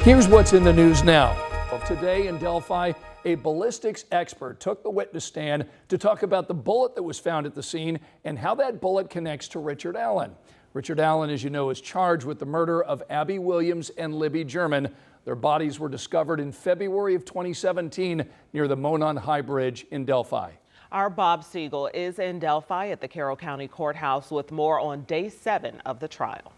Here's what's in the news now. Today in Delphi, a ballistics expert took the witness stand to talk about the bullet that was found at the scene and how that bullet connects to Richard Allen. Richard Allen, as you know, is charged with the murder of Abby Williams and Libby German. Their bodies were discovered in February of 2017 near the Monon High Bridge in Delphi. Our Bob Siegel is in Delphi at the Carroll County Courthouse with more on day 7 of the trial.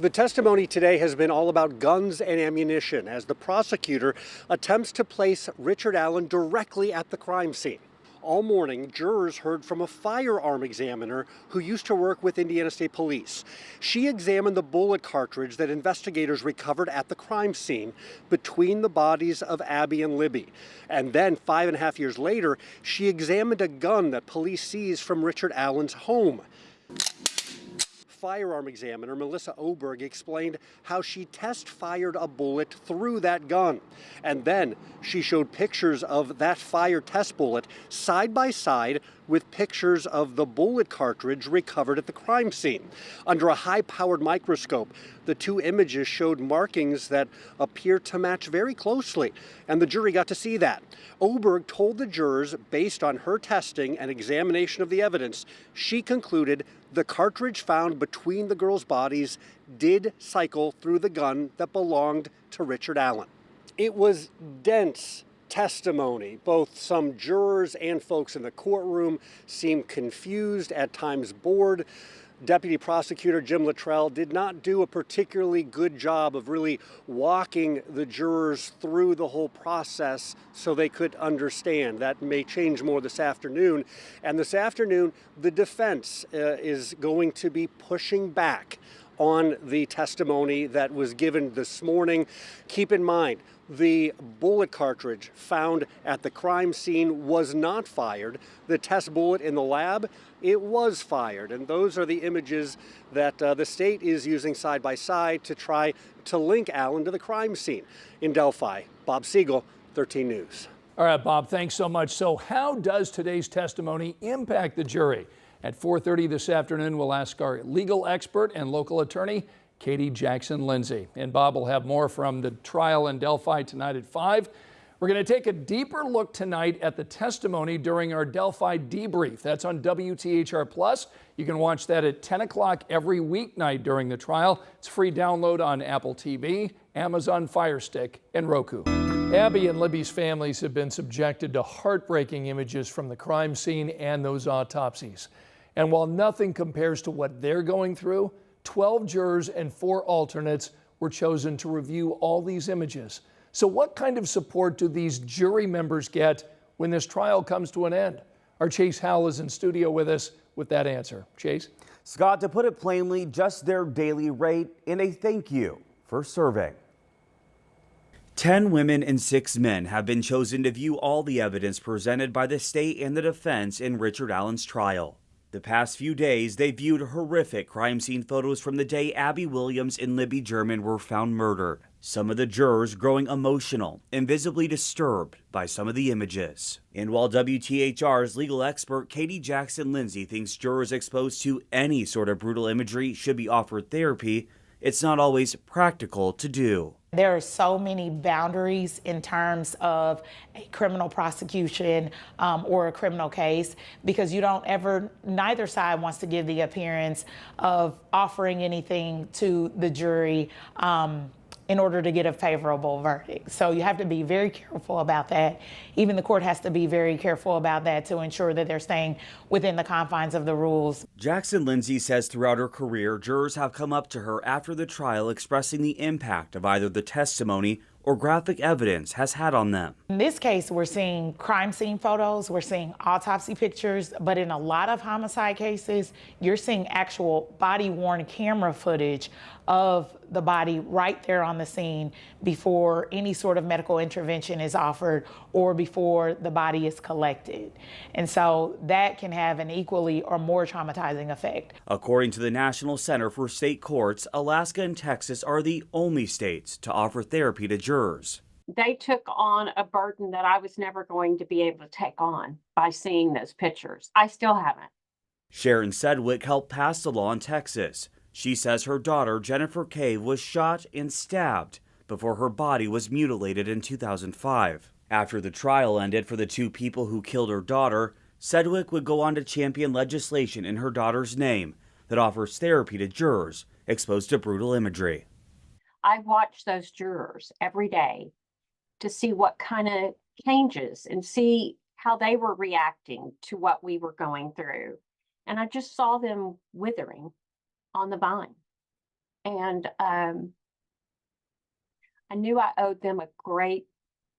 The testimony today has been all about guns and ammunition as the prosecutor attempts to place Richard Allen directly at the crime scene. All morning, jurors heard from a firearm examiner who used to work with Indiana State Police. She examined the bullet cartridge that investigators recovered at the crime scene between the bodies of Abby and Libby. And then 5.5 years later, she examined a gun that police seized from Richard Allen's home. Firearm examiner Melissa Oberg explained how she test-fired a bullet through that gun. And then she showed pictures of that fired test bullet side by side with pictures of the bullet cartridge recovered at the crime scene. Under a high-powered microscope, the two images showed markings that appear to match very closely, and the jury got to see that. Oberg told the jurors, based on her testing and examination of the evidence, she concluded the cartridge found between the girls' bodies did cycle through the gun that belonged to Richard Allen. It was dense testimony. Both some jurors and folks in the courtroom seemed confused, at times bored. Deputy Prosecutor Jim Luttrell did not do a particularly good job of really walking the jurors through the whole process so they could understand. That may change more this afternoon. And this afternoon, the defense is going to be pushing back on the testimony that was given this morning. Keep in mind, the bullet cartridge found at the crime scene was not fired. The test bullet in the lab, it was fired. And those are the images that the state is using side by side to try to link Allen to the crime scene. In Delphi, Bob Siegel, 13 News. All right, Bob, thanks so much. So how does today's testimony impact the jury? At 4:30 this afternoon, we'll ask our legal expert and local attorney, Katie Jackson Lindsay. And Bob will have more from the trial in Delphi tonight at 5. We're going to take a deeper look tonight at the testimony during our Delphi debrief. That's on WTHR Plus. You can watch that at 10 o'clock every weeknight during the trial. It's free download on Apple TV, Amazon Fire Stick, and Roku. Abby and Libby's families have been subjected to heartbreaking images from the crime scene and those autopsies. And while nothing compares to what they're going through, 12 jurors and 4 alternates were chosen to review all these images. So what kind of support do these jury members get when this trial comes to an end? Our Chase Howell is in studio with us with that answer. Chase? Scott, to put it plainly, just their daily rate and a thank you for serving. 10 women and 6 men have been chosen to view all the evidence presented by the state and the defense in Richard Allen's trial. The past few days, they viewed horrific crime scene photos from the day Abby Williams and Libby German were found murdered. Some of the jurors growing emotional and visibly disturbed by some of the images. And while WTHR's legal expert Katie Jackson Lindsay thinks jurors exposed to any sort of brutal imagery should be offered therapy, it's not always practical to do. There are so many boundaries in terms of a criminal prosecution or a criminal case, because you don't ever, neither side wants to give the appearance of offering anything to the jury in order to get a favorable verdict. So you have to be very careful about that. Even the court has to be very careful about that to ensure that they're staying within the confines of the rules. Jackson Lindsay says throughout her career, jurors have come up to her after the trial expressing the impact of either the testimony or graphic evidence has had on them. In this case, we're seeing crime scene photos, we're seeing autopsy pictures, but in a lot of homicide cases, you're seeing actual body-worn camera footage of the body right there on the scene before any sort of medical intervention is offered or before the body is collected. And so that can have an equally or more traumatizing effect. According to the National Center for State Courts, Alaska and Texas are the only states to offer therapy to jurors. They took on a burden that I was never going to be able to take on by seeing those pictures. I still haven't. Sharon Sedgwick helped pass the law in Texas. She says her daughter, Jennifer Cave, was shot and stabbed before her body was mutilated in 2005. After the trial ended for the two people who killed her daughter, Sedgwick would go on to champion legislation in her daughter's name that offers therapy to jurors exposed to brutal imagery. I watched those jurors every day to see what kind of changes and see how they were reacting to what we were going through. And I just saw them withering on the vine. And I knew I owed them a great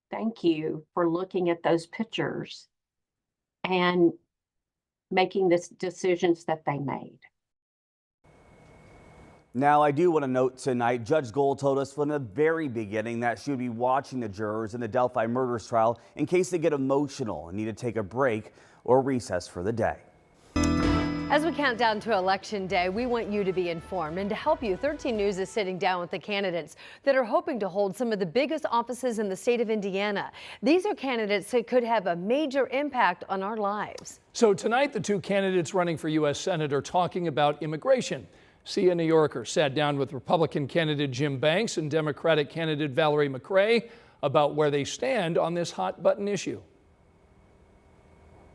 thank you for looking at those pictures and making the decisions that they made. Now, I do want to note tonight, Judge Gold told us from the very beginning that she would be watching the jurors in the Delphi murders trial in case they get emotional and need to take a break or recess for the day. As we count down to Election Day, we want you to be informed. And to help you, 13 News is sitting down with the candidates that are hoping to hold some of the biggest offices in the state of Indiana. These are candidates that could have a major impact on our lives. So tonight, the two candidates running for U.S. Senate are talking about immigration. See, a New Yorker sat down with Republican candidate Jim Banks and Democratic candidate Valerie McRae about where they stand on this hot-button issue.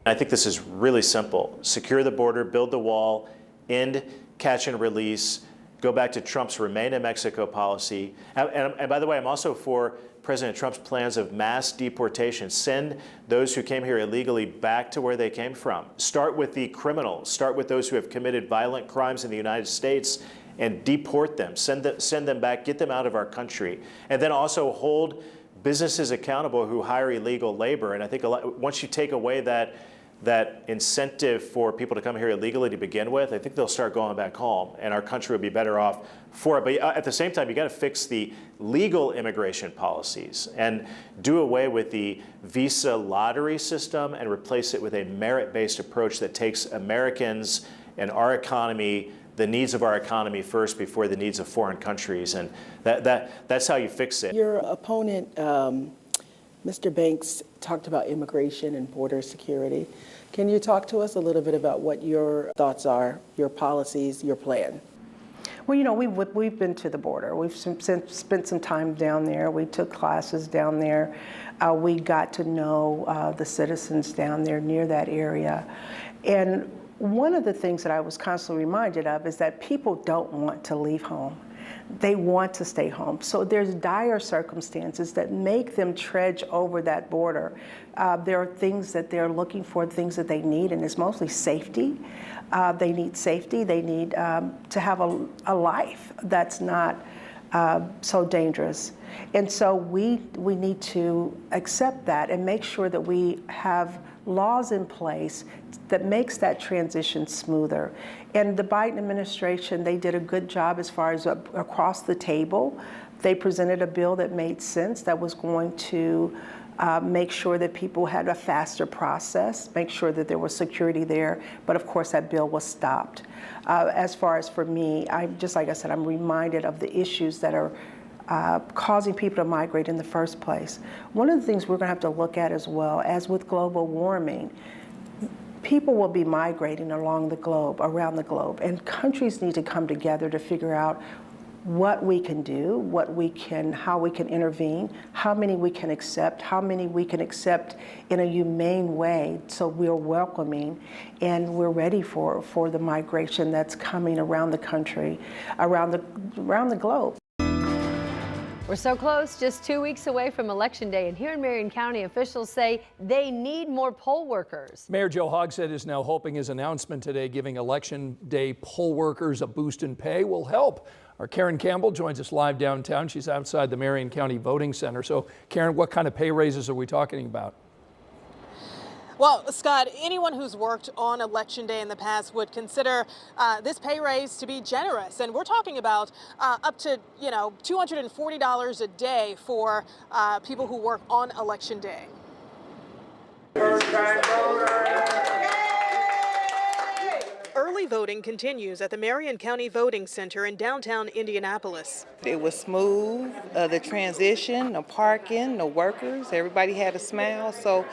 I think this is really simple. Secure the border, build the wall, end catch and release, go back to Trump's Remain in Mexico policy. And by the way, I'm also for President Trump's plans of mass deportation. Send those who came here illegally back to where they came from. Start with the criminals. Start with those who have committed violent crimes in the United States and deport them. Send them back, get them out of our country. And then also hold businesses accountable who hire illegal labor. And I think once you take away that incentive for people to come here illegally to begin with, I think they'll start going back home and our country will be better off for it. But at the same time, you got to fix the legal immigration policies and do away with the visa lottery system and replace it with a merit-based approach that takes Americans and our economy, the needs of our economy first before the needs of foreign countries. And that's how you fix it. Your opponent, Mr. Banks, talked about immigration and border security. Can you talk to us a little bit about what your thoughts are, your policies, your plan? Well, you know, we've been to the border. We've spent some time down there. We took classes down there. We got to know the citizens down there near that area. And one of the things that I was constantly reminded of is that people don't want to leave home. They want to stay home. So there's dire circumstances that make them trudge over that border. There are things that they're looking for, things that they need, and it's mostly safety. They need safety. They need to have a life that's not so dangerous. And so we need to accept that and make sure that we have laws in place that makes that transition smoother. And the Biden administration, they did a good job as far as across the table. They presented a bill that made sense, that was going to make sure that people had a faster process, make sure that there was security there. But of course, that bill was stopped. As far as for me, just like I said, I'm reminded of the issues that are causing people to migrate in the first place. One of the things we're going to have to look at as well, as with global warming, people will be migrating around the globe, and countries need to come together to figure out what we can do, how we can intervene, how many we can accept, in a humane way, so we're welcoming and we're ready for the migration that's coming around the country, around the globe. We're so close, just 2 weeks away from Election Day, and here in Marion County, officials say they need more poll workers. Mayor Joe Hogsett is now hoping his announcement today giving Election Day poll workers a boost in pay will help. Our Karen Campbell joins us live downtown. She's outside the Marion County Voting Center. So, Karen, what kind of pay raises are we talking about? Well, Scott, anyone who's worked on Election Day in the past would consider this pay raise to be generous. And we're talking about up to, $240 a day for people who work on Election Day. Early voting continues at the Marion County Voting Center in downtown Indianapolis. It was smooth, the transition, the parking, the workers, everybody had a smile. So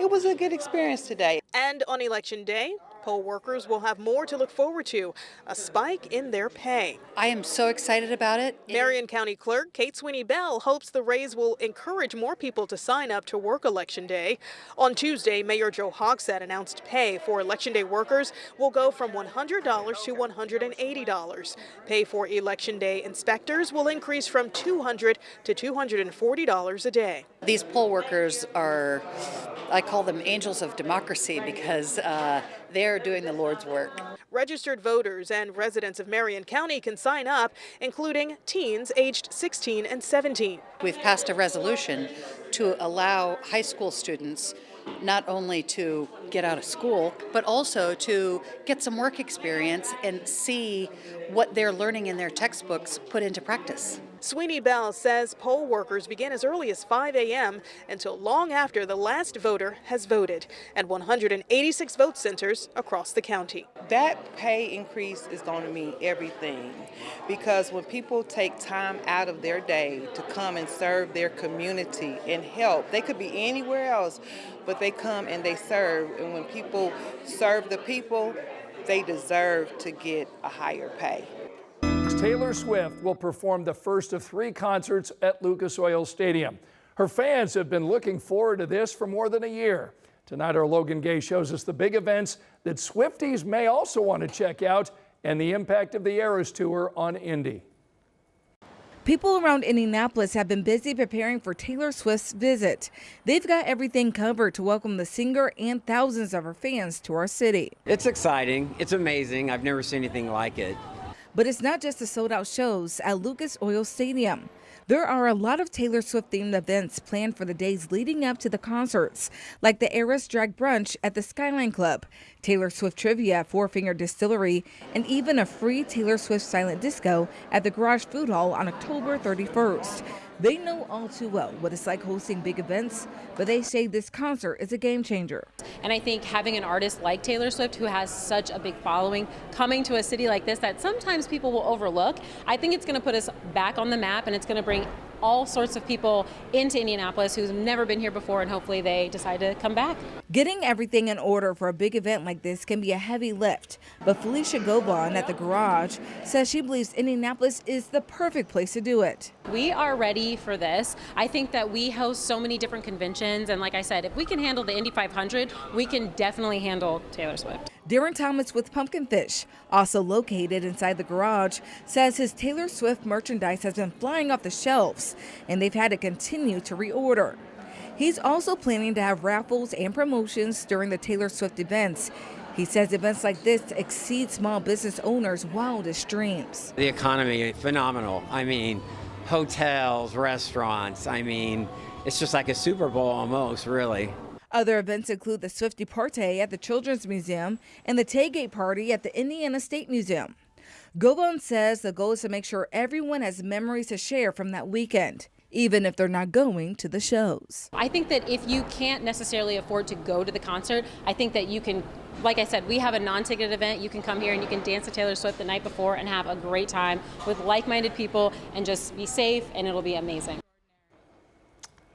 it was a good experience today. And on Election Day, Poll workers will have more to look forward to, a spike in their pay. I am so excited about it. Marion County Clerk Kate Sweeney Bell hopes the raise will encourage more people to sign up to work Election Day. On Tuesday, Mayor Joe Hogsett announced pay for Election Day workers will go from $100 to $180. Pay for Election Day inspectors will increase from $200 to $240 a day. These poll workers are, I call them angels of democracy because they're doing the Lord's work. Registered voters and residents of Marion County can sign up, including teens aged 16 and 17. We've passed a resolution to allow high school students not only to get out of school, but also to get some work experience and see what they're learning in their textbooks put into practice. Sweeney Bell says poll workers begin as early as 5 a.m. until long after the last voter has voted at 186 vote centers across the county. That pay increase is going to mean everything, because when people take time out of their day to come and serve their community and help, they could be anywhere else, but they come and they serve. And when people serve the people, they deserve to get a higher pay. Taylor Swift will perform the first of 3 concerts at Lucas Oil Stadium. Her fans have been looking forward to this for more than a year. Tonight, our Logan Gay shows us the big events that Swifties may also want to check out and the impact of the Eras Tour on Indy. People around Indianapolis have been busy preparing for Taylor Swift's visit. They've got everything covered to welcome the singer and thousands of her fans to our city. It's exciting. It's amazing. I've never seen anything like it. But it's not just the sold-out shows at Lucas Oil Stadium. There are a lot of Taylor Swift-themed events planned for the days leading up to the concerts, like the Eras Drag Brunch at the Skyline Club, Taylor Swift Trivia at Four Finger Distillery, and even a free Taylor Swift silent disco at the Garage Food Hall on October 31st. They know all too well what it's like hosting big events, but they say this concert is a game changer. And I think having an artist like Taylor Swift, who has such a big following, coming to a city like this that sometimes people will overlook, I think it's going to put us back on the map, and it's going to bring all sorts of people into Indianapolis who's never been here before, and hopefully they decide to come back. Getting everything in order for a big event like this can be a heavy lift, but Felicia Gobon at the Garage says she believes Indianapolis is the perfect place to do it. We are ready for this. I think that we host so many different conventions, and like I said, if we can handle the Indy 500, we can definitely handle Taylor Swift. Darren Thomas with Pumpkin Fish, also located inside the Garage, says his Taylor Swift merchandise has been flying off the shelves, and they've had to continue to reorder. He's also planning to have raffles and promotions during the Taylor Swift events. He says events like this exceed small business owners' wildest dreams. The economy, phenomenal. I mean, hotels, restaurants. I mean, it's just like a Super Bowl almost, really. Other events include the Swiftie Party at the Children's Museum and the Tailgate Party at the Indiana State Museum. Gobon says the goal is to make sure everyone has memories to share from that weekend, even if they're not going to the shows. I think that if you can't necessarily afford to go to the concert, I think that you can, like I said, we have a non-ticket event. You can come here and you can dance to Taylor Swift the night before and have a great time with like-minded people and just be safe, and it'll be amazing.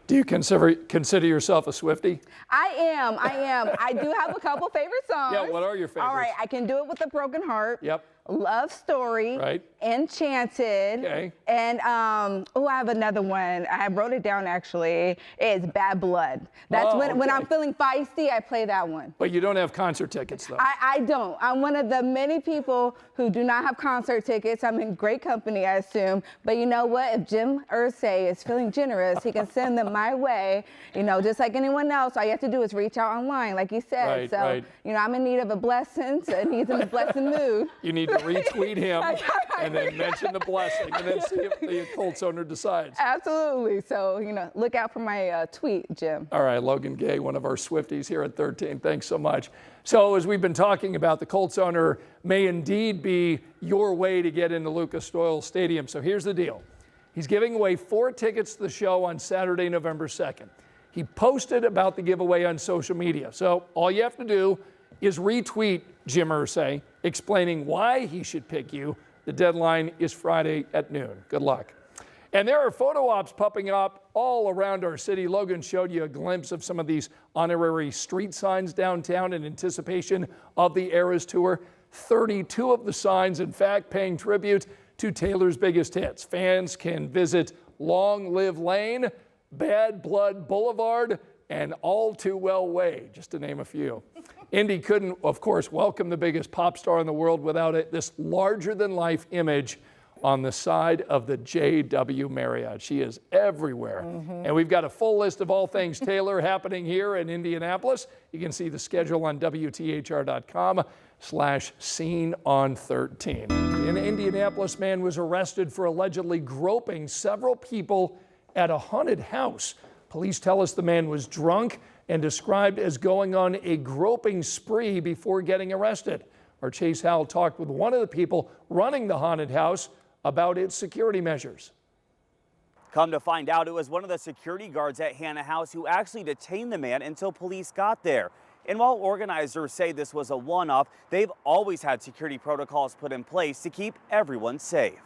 Do you consider yourself a Swiftie? I am. I do have a couple favorite songs. Yeah, what are your favorites? All right, I Can Do It With a Broken Heart. Yep. Love Story. Right. Enchanted. Okay. And I have another one. I wrote it down actually. It's Bad Blood. That's when I'm feeling feisty, I play that one. But you don't have concert tickets though. I don't. I'm one of the many people who do not have concert tickets. I'm in great company, I assume. But you know what? If Jim Irsay is feeling generous, he can send them my way. You know, just like anyone else, all you have to do is reach out online, like he said. Right, so, right. you know, I'm in need of a blessing, and he's in a blessing mood. You need to retweet him and then mention the blessing and then see if the Colts owner decides. Absolutely. So, you know, look out for my tweet, Jim. All right, Logan Gay, one of our Swifties here at 13. Thanks so much. So as we've been talking about, the Colts owner may indeed be your way to get into Lucas Oil Stadium. So here's the deal. He's giving away 4 tickets to the show on Saturday, November 2nd. He posted about the giveaway on social media. So all you have to do is retweet Jim Irsay explaining why he should pick you. The deadline is Friday at noon. Good luck. And there are photo ops popping up all around our city. Logan showed you a glimpse of some of these honorary street signs downtown in anticipation of the Eras Tour. 32 of the signs, in fact, paying tribute to Taylor's biggest hits. Fans can visit Long Live Lane, Bad Blood Boulevard, and All Too Well Way, just to name a few. Indy couldn't, of course, welcome the biggest pop star in the world without this larger-than-life image on the side of the JW Marriott. She is everywhere. And we've got a full list of all things Taylor happening here in Indianapolis. You can see the schedule on WTHR.com/scene-on-13. An Indianapolis man was arrested for allegedly groping several people at a haunted house. Police tell us the man was drunk and described as going on a groping spree before getting arrested. Our Chase Howell talked with one of the people running the haunted house about its security measures. Come to find out, it was one of the security guards at Hannah House who actually detained the man until police got there. And while organizers say this was a one-off, they've always had security protocols put in place to keep everyone safe.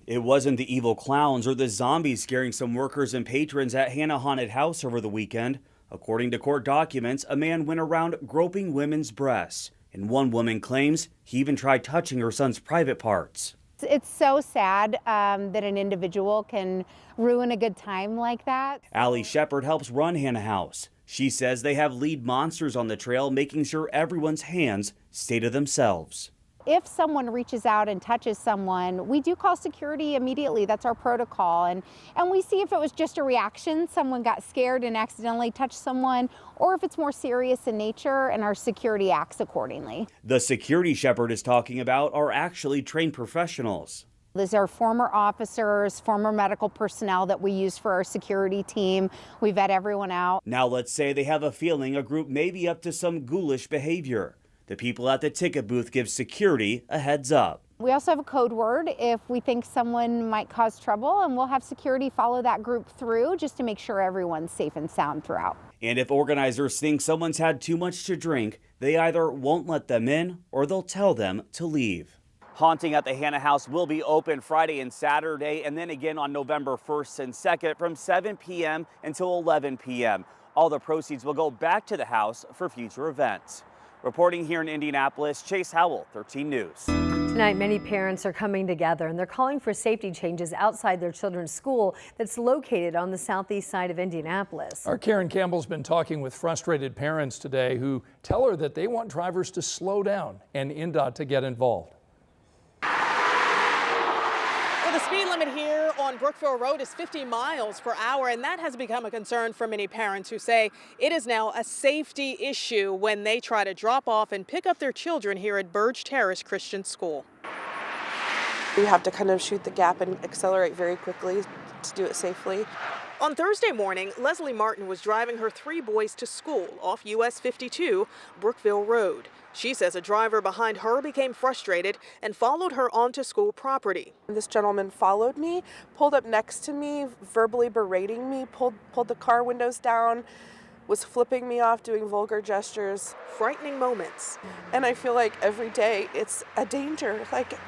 It wasn't the evil clowns or the zombies scaring some workers and patrons at Hannah Haunted House over the weekend. According to court documents, a man went around groping women's breasts, and one woman claims he even tried touching her son's private parts. It's so sad that an individual can ruin a good time like that. Allie Shepard helps run Hannah House. She says they have lead monsters on the trail, making sure everyone's hands stay to themselves. If someone reaches out and touches someone, we do call security immediately. That's our protocol. And we see if it was just a reaction, someone got scared and accidentally touched someone, or if it's more serious in nature, and our security acts accordingly. The security Shepard is talking about are actually trained professionals. These are former officers, former medical personnel that we use for our security team. We vet everyone out. Now let's say they have a feeling a group may be up to some ghoulish behavior. The people at the ticket booth give security a heads up. We also have a code word if we think someone might cause trouble, and we'll have security follow that group through just to make sure everyone's safe and sound throughout. And if organizers think someone's had too much to drink, they either won't let them in or they'll tell them to leave. Haunting at the Hannah House will be open Friday and Saturday, and then again on November 1st and 2nd from 7 p.m. until 11 p.m. All the proceeds will go back to the house for future events. Reporting here in Indianapolis, Chase Howell, 13 News. Tonight, many parents are coming together and they're calling for safety changes outside their children's school that's located on the southeast side of Indianapolis. Our Karen Campbell's been talking with frustrated parents today who tell her that they want drivers to slow down and INDOT to get involved. Well, the speed limit here on Brookville Road is 50 miles per hour, and that has become a concern for many parents who say it is now a safety issue when they try to drop off and pick up their children here at Burge Terrace Christian School. You have to kind of shoot the gap and accelerate very quickly to do it safely. On Thursday morning, Leslie Martin was driving her 3 boys to school off US 52, Brookville Road. She says a driver behind her became frustrated and followed her onto school property. This gentleman followed me, pulled up next to me, verbally berating me, pulled the car windows down, was flipping me off, doing vulgar gestures. Frightening moments. And I feel like every day it's a danger. Like,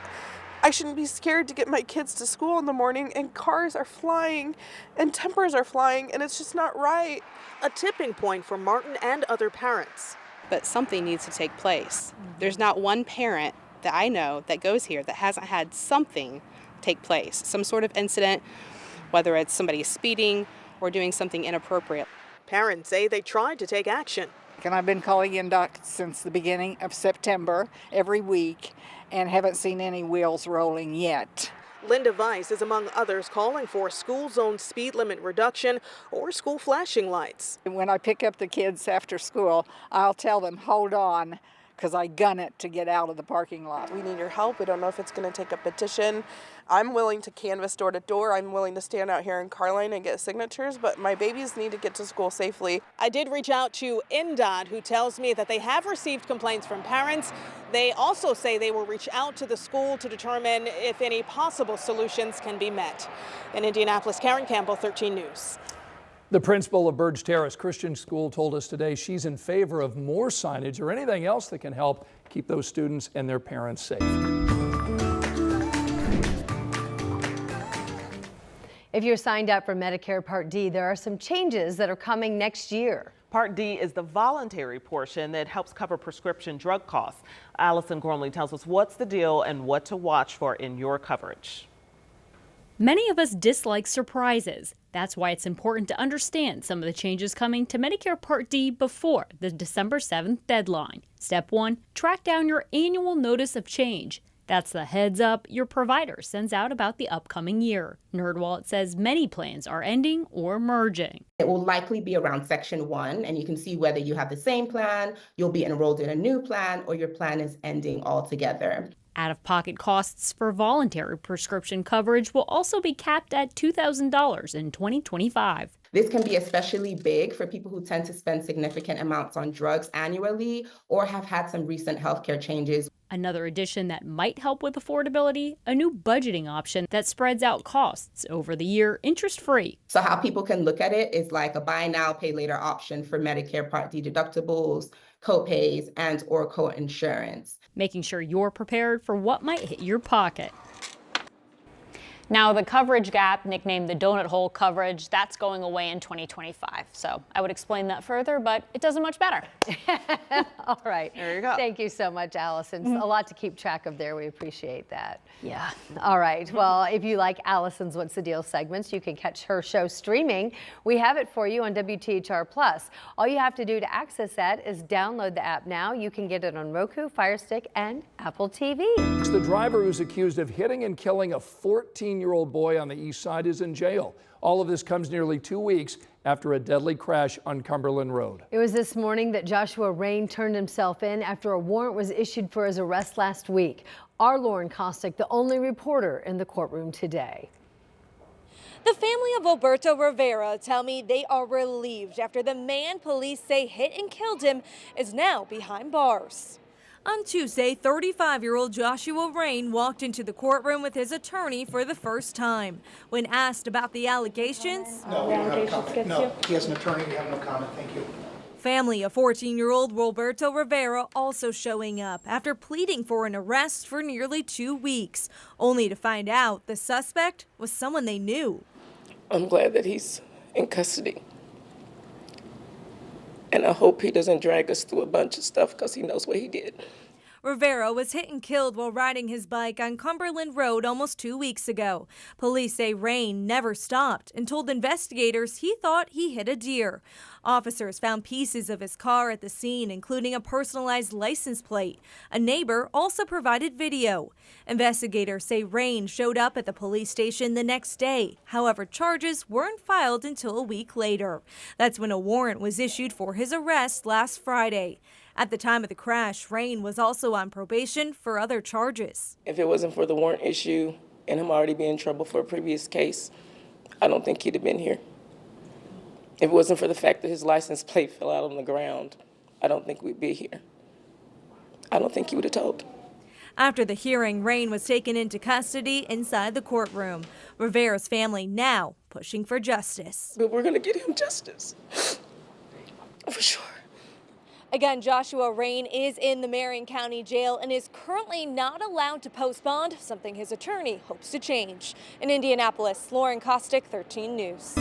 I shouldn't be scared to get my kids to school in the morning, and cars are flying and tempers are flying, and it's just not right. A tipping point for Martin and other parents. But something needs to take place. There's not one parent that I know that goes here that hasn't had something take place, some sort of incident, whether it's somebody speeding or doing something inappropriate. Parents say they tried to take action. And I've been calling INDOT since the beginning of September every week and haven't seen any wheels rolling yet. Linda Weiss is among others calling for school zone speed limit reduction or school flashing lights. When I pick up the kids after school, I'll tell them, hold on, because I gun it to get out of the parking lot. We need your help. We don't know if it's going to take a petition. I'm willing to canvass door to door. I'm willing to stand out here in Carline and get signatures, but my babies need to get to school safely. I did reach out to INDOT, who tells me that they have received complaints from parents. They also say they will reach out to the school to determine if any possible solutions can be met. In Indianapolis, Karen Campbell, 13 News. The principal of Burge Terrace Christian School told us today she's in favor of more signage or anything else that can help keep those students and their parents safe. If you're signed up for Medicare Part D, there are some changes that are coming next year. Part D is the voluntary portion that helps cover prescription drug costs. Allison Gormley tells us what's the deal and what to watch for in your coverage. Many of us dislike surprises. That's why it's important to understand some of the changes coming to Medicare Part D before the December 7th deadline. Step 1, track down your annual notice of change. That's the heads up your provider sends out about the upcoming year. NerdWallet says many plans are ending or merging. It will likely be around Section 1, and you can see whether you have the same plan, you'll be enrolled in a new plan, or your plan is ending altogether. Out-of-pocket costs for voluntary prescription coverage will also be capped at $2,000 in 2025. This can be especially big for people who tend to spend significant amounts on drugs annually or have had some recent healthcare changes. Another addition that might help with affordability, a new budgeting option that spreads out costs over the year interest-free. So how people can look at it is like a buy now, pay later option for Medicare Part D deductibles, co-pays, and or co-insurance. Making sure you're prepared for what might hit your pocket. Now, the coverage gap, nicknamed the donut hole coverage, that's going away in 2025. So I would explain that further, but it does it much better. All right. There you go. Thank you so much, Allison. A lot to keep track of there. We appreciate that. Yeah. All right. Well, if you like Allison's What's the Deal segments, you can catch her show streaming. We have it for you on WTHR+. All you have to do to access that is download the app now. You can get it on Roku, Fire Stick, and Apple TV. The driver who's accused of hitting and killing a 14-year-old boy on the east side is in jail. All of this comes nearly 2 weeks after a deadly crash on Cumberland Road. It was this morning that Joshua Rain turned himself in after a warrant was issued for his arrest last week. Our Lauren Kostick, the only reporter in the courtroom today. The family of Alberto Rivera tell me they are relieved after the man police say hit and killed him is now behind bars. On Tuesday, 35-year-old Joshua Rain walked into the courtroom with his attorney for the first time. When asked about the allegations, No, we don't have a comment. No, he has an attorney. We have no comment. Thank you. Family of 14-year-old Roberto Rivera also showing up after pleading for an arrest for nearly 2 weeks, only to find out the suspect was someone they knew. I'm glad that he's in custody. And I hope he doesn't drag us through a bunch of stuff because he knows what he did. Rivera was hit and killed while riding his bike on Cumberland Road almost 2 weeks ago. Police say Rain never stopped and told investigators he thought he hit a deer. Officers found pieces of his car at the scene, including a personalized license plate. A neighbor also provided video. Investigators say Rain showed up at the police station the next day. However, charges weren't filed until a week later. That's when a warrant was issued for his arrest last Friday. At the time of the crash, Rain was also on probation for other charges. If it wasn't for the warrant issue and him already being in trouble for a previous case, I don't think he'd have been here. If it wasn't for the fact that his license plate fell out on the ground, I don't think we'd be here. I don't think he would have told. After the hearing, Rain was taken into custody inside the courtroom. Rivera's family now pushing for justice. But we're going to get him justice, for sure. Again, Joshua Rain is in the Marion County Jail and is currently not allowed to post bond, something his attorney hopes to change. In Indianapolis, Lauren Kostick, 13 News.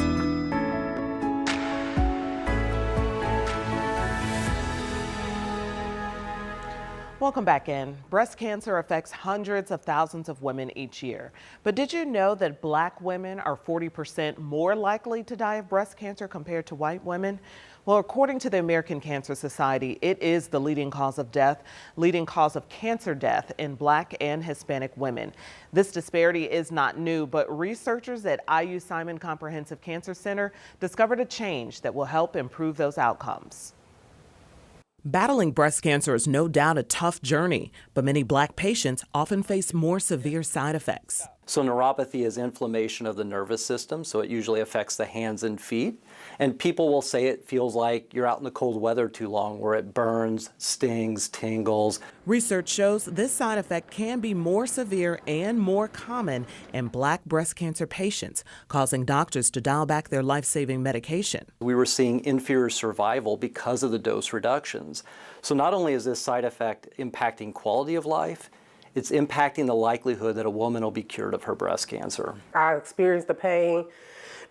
Welcome back in. Breast cancer affects hundreds of thousands of women each year. But did you know that Black women are 40% more likely to die of breast cancer compared to white women? Well, according to the American Cancer Society, it is the leading cause of cancer death in Black and Hispanic women. This disparity is not new, but researchers at IU Simon Comprehensive Cancer Center discovered a change that will help improve those outcomes. Battling breast cancer is no doubt a tough journey, but many Black patients often face more severe side effects. So neuropathy is inflammation of the nervous system, so it usually affects the hands and feet. And people will say it feels like you're out in the cold weather too long, where it burns, stings, tingles. Research shows this side effect can be more severe and more common in Black breast cancer patients, causing doctors to dial back their life-saving medication. We were seeing inferior survival because of the dose reductions. So not only is this side effect impacting quality of life, it's impacting the likelihood that a woman will be cured of her breast cancer. I experienced the pain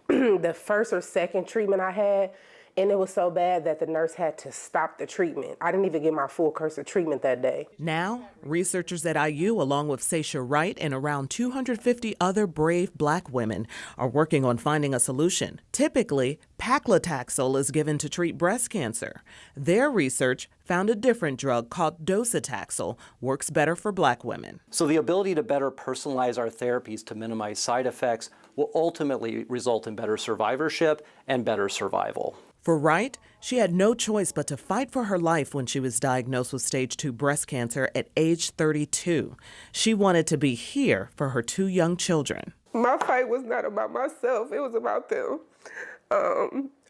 the first or second treatment I had, and it was so bad that the nurse had to stop the treatment. I didn't even get my full course of treatment that day. Now, researchers at IU, along with Seisha Wright and around 250 other brave Black women, are working on finding a solution. Typically, paclitaxel is given to treat breast cancer. Their research found a different drug called docetaxel works better for Black women. So the ability to better personalize our therapies to minimize side effects will ultimately result in better survivorship and better survival. For Wright, she had no choice but to fight for her life when she was diagnosed with stage 2 breast cancer at age 32. She wanted to be here for her 2 young children. My fight was not about myself, it was about them.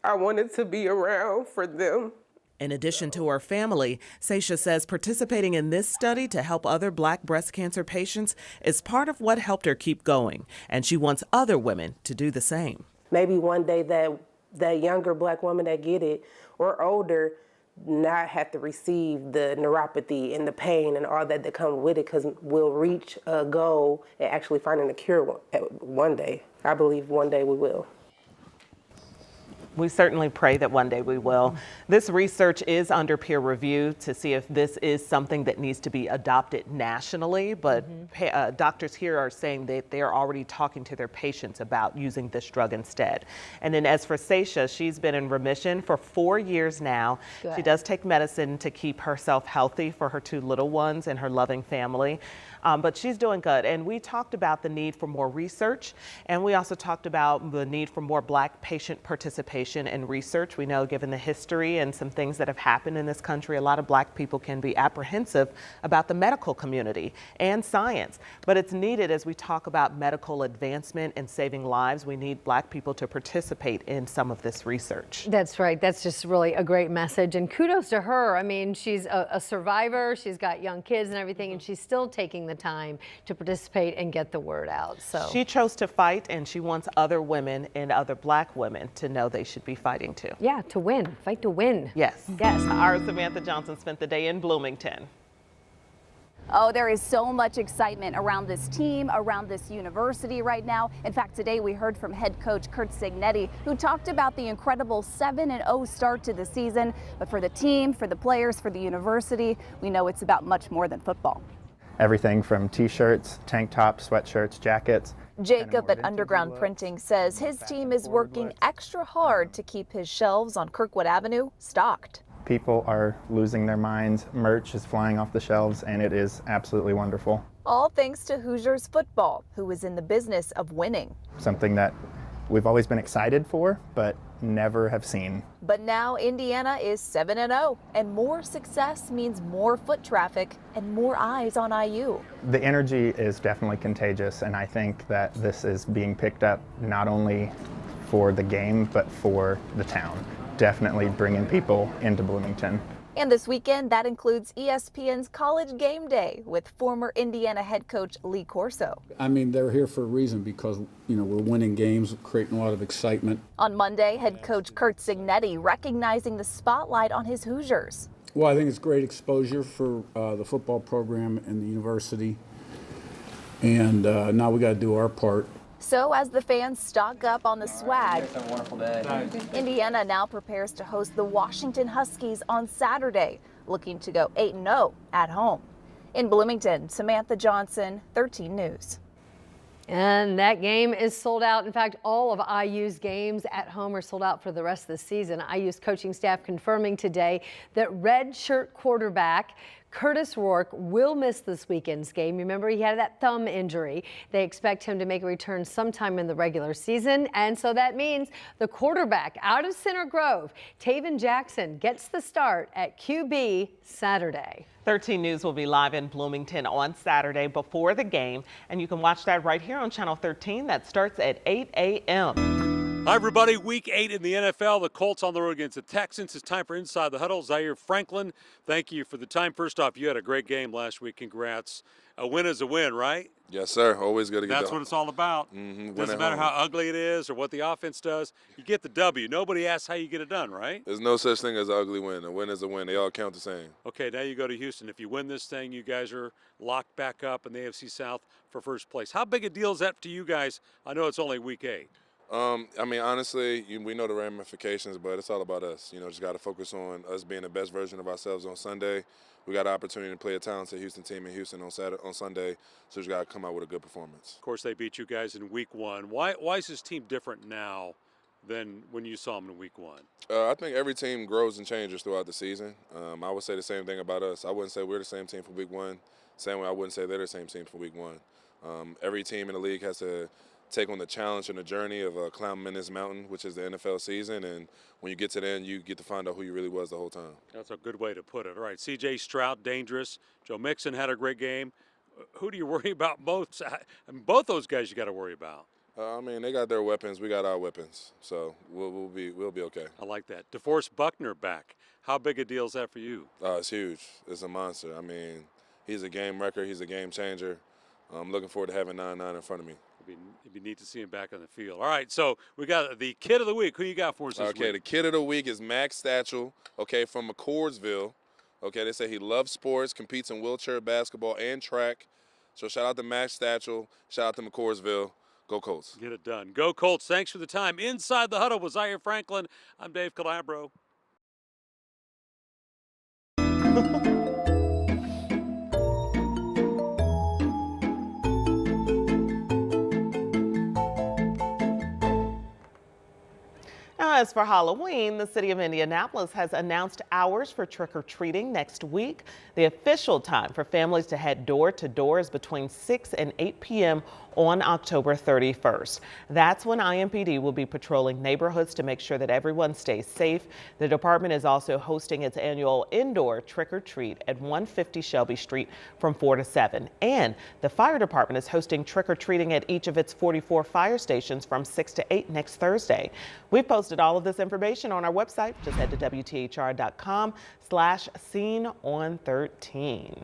I wanted to be around for them. In addition to her family, Seisha says participating in this study to help other Black breast cancer patients is part of what helped her keep going, and she wants other women to do the same. Maybe one day that younger Black woman that get it or older not have to receive the neuropathy and the pain and all that come with it, because we'll reach a goal at actually finding a cure one day. I believe one day we will. We certainly pray that one day we will. This research is under peer review to see if this is something that needs to be adopted nationally, but doctors here are saying that they're already talking to their patients about using this drug instead. And then as for Seisha, she's been in remission for 4 years now. Good. She does take medicine to keep herself healthy for her 2 little ones and her loving family. But she's doing good. And we talked about the need for more research, and we also talked about the need for more Black patient participation in research. We know, given the history and some things that have happened in this country, a lot of Black people can be apprehensive about the medical community and science. But it's needed as we talk about medical advancement and saving lives. We need Black people to participate in some of this research. That's right. That's just really a great message. And kudos to her. I mean, she's a survivor. She's got young kids and everything, and she's still taking the time to participate and get the word out. So she chose to fight, and she wants other women and other Black women to know they should be fighting too. Yeah, to win. Fight to win. Yes. Yes. Our Samantha Johnson spent the day in Bloomington. Oh, there is so much excitement around this team, around this university right now. In fact, today we heard from head coach Curt Cignetti, who talked about the incredible 7-0 start to the season. But for the team, for the players, for the university, we know it's about much more than football. Everything from t-shirts, tank tops, sweatshirts, jackets. Jacob at Underground Printing says his team is working extra hard to keep his shelves on Kirkwood Avenue stocked. People are losing their minds, merch is flying off the shelves, and it is absolutely wonderful. All thanks to Hoosiers football, who is in the business of winning. Something that we've always been excited for, but never have seen. But now Indiana is 7-0, and more success means more foot traffic and more eyes on IU. The energy is definitely contagious, and I think that this is being picked up not only for the game, but for the town. Definitely bringing people into Bloomington. And this weekend, that includes ESPN's College Game Day with former Indiana head coach Lee Corso. I mean, they're here for a reason because, you know, we're winning games, creating a lot of excitement. On Monday, head coach Curt Cignetti recognizing the spotlight on his Hoosiers. Well, I think it's great exposure for the football program and the university. And now we got to do our part. So as the fans stock up on the swag, Have a wonderful day. Indiana now prepares to host the Washington Huskies on Saturday, looking to go 8-0 at home. In Bloomington, Samantha Johnson, 13 News. And that game is sold out. In fact, all of IU's games at home are sold out for the rest of the season. IU's coaching staff confirming today that red shirt quarterback Curtis Rourke will miss this weekend's game. Remember, he had that thumb injury. They expect him to make a return sometime in the regular season. And so that means the quarterback out of Center Grove, Taven Jackson, gets the start at QB Saturday. 13 News will be live in Bloomington on Saturday before the game, and you can watch that right here on Channel 13. That starts at 8 a.m. Hi, everybody. Week 8 in the NFL. The Colts on the road against the Texans. It's time for Inside the Huddle. Zaire Franklin, thank you for the time. First off, you had a great game last week. Congrats. A win is a win, right? Yes, sir. Always good to get That's what it's all about. Doesn't matter how ugly it is or what the offense does. You get the W. Nobody asks how you get it done, right? There's no such thing as an ugly win. A win is a win. They all count the same. Okay, now you go to Houston. If you win this thing, you guys are locked back up in the AFC South for first place. How big a deal is that to you guys? I know it's only week 8. I mean, honestly, we know the ramifications, but it's all about us. Just got to focus on us being the best version of ourselves on Sunday. We got an opportunity to play a talented Houston team in Houston on Sunday, so we got to come out with a good performance. Of course, they beat you guys in week 1. Why is this team different now than when you saw them in week 1? I think every team grows and changes throughout the season. I would say the same thing about us. I wouldn't say we're the same team for week 1. Same way I wouldn't say they're the same team for week 1. Every team in the league has to take on the challenge and the journey of climbing this mountain, which is the NFL season. And when you get to the end, you get to find out who you really was the whole time. That's a good way to put it. All right, C.J. Stroud, dangerous. Joe Mixon had a great game. Who do you worry about most? I mean, both those guys you got to worry about. I mean, they got their weapons. We got our weapons. So we'll be okay. I like that. DeForest Buckner back. How big a deal is that for you? It's huge. It's a monster. I mean, he's a game wrecker. He's a game changer. I'm looking forward to having 9-9 in front of me. It'd be neat to see him back on the field. All right, so we got the kid of the week. Who you got for us this week? Okay, the kid of the week is Max Statchel, from McCordsville. Okay, they say he loves sports, competes in wheelchair basketball and track. So shout out to Max Statchel. Shout out to McCordsville. Go Colts. Get it done. Go Colts. Thanks for the time. Inside the Huddle with Zaire Franklin. I'm Dave Calabro. As for Halloween, the city of Indianapolis has announced hours for trick-or-treating next week. The official time for families to head door to door is between 6 and 8 p.m. on October 31st. That's when IMPD will be patrolling neighborhoods to make sure that everyone stays safe. The department is also hosting its annual indoor trick-or-treat at 150 Shelby Street from 4 to 7. And the fire department is hosting trick-or-treating at each of its 44 fire stations from 6 to 8 next Thursday. We've posted all of this information on our website. Just head to WTHR.com/SceneOn13.